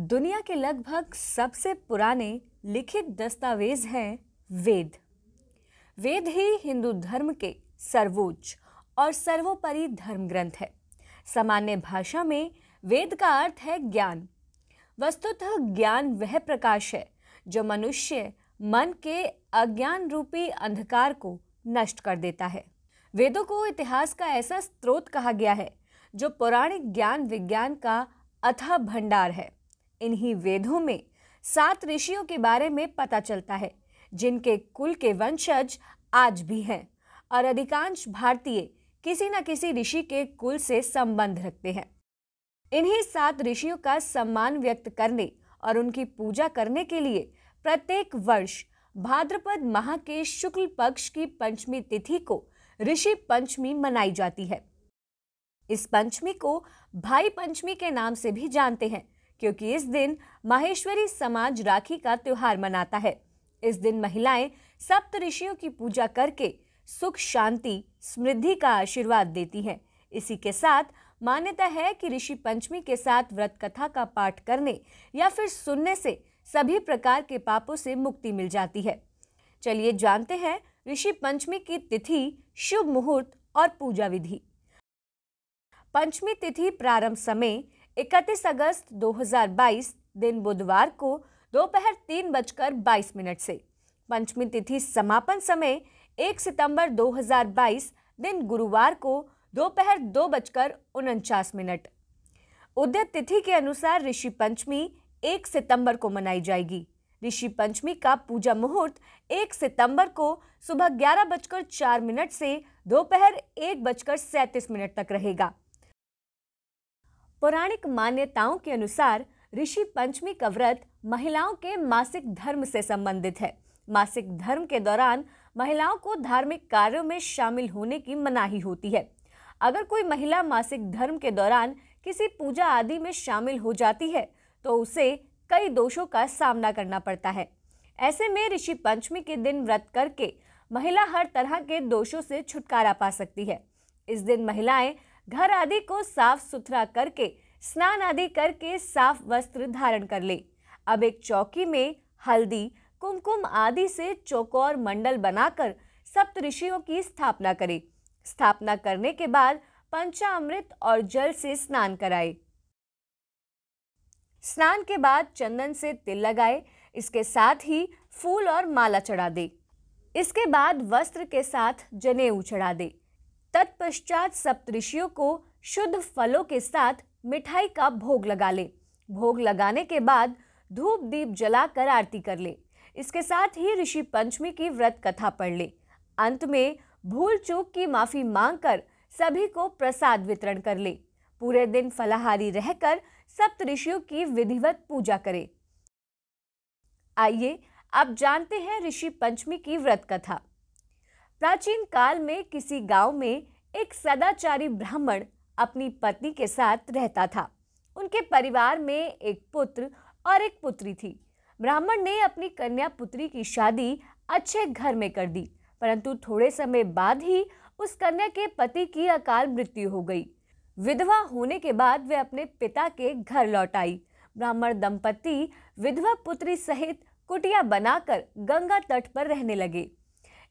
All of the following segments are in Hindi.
दुनिया के लगभग सबसे पुराने लिखित दस्तावेज हैं वेद। वेद ही हिंदू धर्म के सर्वोच्च और सर्वोपरि धर्म ग्रंथ है। सामान्य भाषा में वेद का अर्थ है ज्ञान। वस्तुतः ज्ञान वह प्रकाश है जो मनुष्य मन के अज्ञान रूपी अंधकार को नष्ट कर देता है। वेदों को इतिहास का ऐसा स्रोत कहा गया है जो पौराणिक ज्ञान विज्ञान का अथाह भंडार है। इन्हीं वेदों में 7 ऋषियों के बारे में पता चलता है जिनके कुल के वंशज आज भी हैं और अधिकांश भारतीय किसी न किसी ऋषि के कुल से संबंध रखते हैं। इन्हीं 7 ऋषियों का सम्मान व्यक्त करने और उनकी पूजा करने के लिए प्रत्येक वर्ष भाद्रपद माह के शुक्ल पक्ष की पंचमी तिथि को ऋषि पंचमी मनाई जाती है। इस पंचमी को भाई पंचमी के नाम से भी जानते हैं क्योंकि इस दिन माहेश्वरी समाज राखी का त्योहार मनाता है। इस दिन महिलाएं सप्त ऋषियों की पूजा करके सुख शांति समृद्धि का आशीर्वाद देती हैं। इसी के साथ मान्यता है कि ऋषि पंचमी के साथ व्रत कथा का पाठ करने या फिर सुनने से सभी प्रकार के पापों से मुक्ति मिल जाती है। चलिए जानते हैं ऋषि पंचमी की तिथि, शुभ मुहूर्त और पूजा विधि। पंचमी तिथि प्रारंभ समय 31 अगस्त 2022 दिन बुधवार को दोपहर 3:22 से। पंचमी तिथि समापन समय 1 सितंबर 2022 दिन गुरुवार को दोपहर 2:49। उदय तिथि के अनुसार ऋषि पंचमी 1 सितंबर को मनाई जाएगी। ऋषि पंचमी का पूजा मुहूर्त 1 सितंबर को सुबह 11:04 से दोपहर 1:37 तक रहेगा। पौराणिक मान्यताओं के अनुसार ऋषि पंचमी का व्रत महिलाओं के मासिक धर्म से संबंधित है। मासिक धर्म के दौरान महिलाओं को धार्मिक कार्यों में शामिल होने की मनाही होती है। अगर कोई महिला मासिक धर्म के दौरान किसी पूजा आदि में शामिल हो जाती है तो उसे कई दोषों का सामना करना पड़ता है। ऐसे में ऋषि पंचमी के दिन व्रत करके महिला हर तरह के दोषों से छुटकारा पा सकती है। इस दिन महिलाएं घर आदि को साफ सुथरा करके स्नान आदि करके साफ वस्त्र धारण कर ले। अब एक चौकी में हल्दी कुमकुम आदि से चौकोर मंडल बनाकर सप्त ऋषियों की स्थापना करे। स्थापना करने के बाद पंचामृत और जल से स्नान कराए। स्नान के बाद चंदन से तिल लगाए। इसके साथ ही फूल और माला चढ़ा दे। इसके बाद वस्त्र के साथ जनेऊ चढ़ा दे। तत्पश्चात सप्तऋषियों को शुद्ध फलों के साथ मिठाई का भोग लगा ले। भोग लगाने के बाद धूप दीप जलाकर आरती कर ले। इसके साथ ही ऋषि पंचमी की व्रत कथा पढ़ ले। अंत में भूल चूक की माफी मांगकर सभी को प्रसाद वितरण कर ले। पूरे दिन फलाहारी रहकर सप्त ऋषियों की विधिवत पूजा करे। आइए अब जानते हैं ऋषि पंचमी की व्रत कथा। प्राचीन काल में किसी गांव में एक सदाचारी ब्राह्मण अपनी पत्नी के साथ रहता था। उनके परिवार में एक पुत्र और एक पुत्री थी। ब्राह्मण ने अपनी कन्या पुत्री की शादी अच्छे घर में कर दी, परंतु थोड़े समय बाद ही उस कन्या के पति की अकाल मृत्यु हो गई। विधवा होने के बाद वे अपने पिता के घर लौट आई। ब्राह्मण दंपति विधवा पुत्री सहित कुटिया बनाकर गंगा तट पर रहने लगे।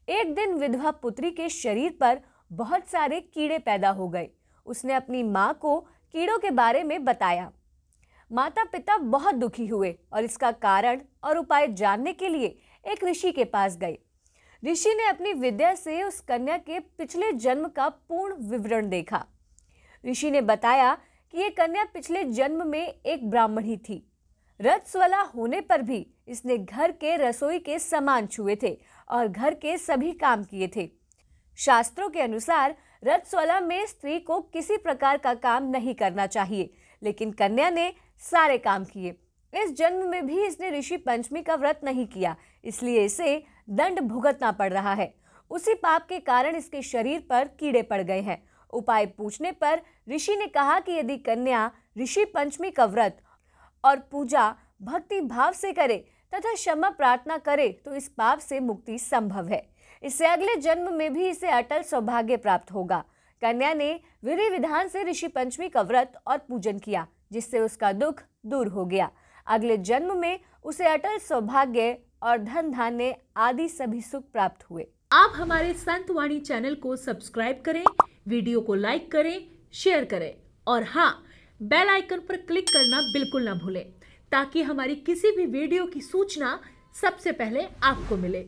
एक दिन विधवा पुत्री के शरीर पर बहुत सारे कीड़े पैदा हो गए। उसने अपनी मां को कीड़ों के बारे में बताया। माता पिता बहुत दुखी हुए और इसका कारण और उपाय जानने के लिए एक ऋषि के पास गए। ऋषि ने अपनी विद्या से उस कन्या के पिछले जन्म का पूर्ण विवरण देखा। ऋषि ने बताया कि ये कन्या पिछले जन्म में एक ब्राह्मणी थी। रजस्वला होने पर भी इसने घर के रसोई के सामान छुए थे और घर के सभी काम किए थे। शास्त्रों के अनुसार रजस्वला में स्त्री को किसी प्रकार का काम नहीं करना चाहिए, लेकिन कन्या ने सारे काम किए। इस जन्म में भी इसने ऋषि पंचमी का व्रत नहीं किया, इसलिए इसे दंड भुगतना पड़ रहा है। उसी पाप के कारण इसके शरीर पर कीड़े पड़ गए हैं। उपाय पूछने पर ऋषि ने कहा कि यदि कन्या ऋषि पंचमी का व्रत और पूजा भक्ति भाव से करे तथा क्षमा प्रार्थना करे तो इस पाप से मुक्ति संभव है। इससे अगले जन्म में भी इसे अटल सौभाग्य प्राप्त होगा। कन्या ने विधि विधान से ऋषि पंचमी का व्रत और पूजन किया, जिससे उसका दुख दूर हो गया। अगले जन्म में उसे अटल सौभाग्य और धन धान्य आदि सभी सुख प्राप्त हुए। आप हमारे संतवाणी चैनल को सब्सक्राइब करें, वीडियो को लाइक करें, शेयर करें और हाँ, बेल आइकन पर क्लिक करना बिल्कुल ना भूलें ताकि हमारी किसी भी वीडियो की सूचना सबसे पहले आपको मिले।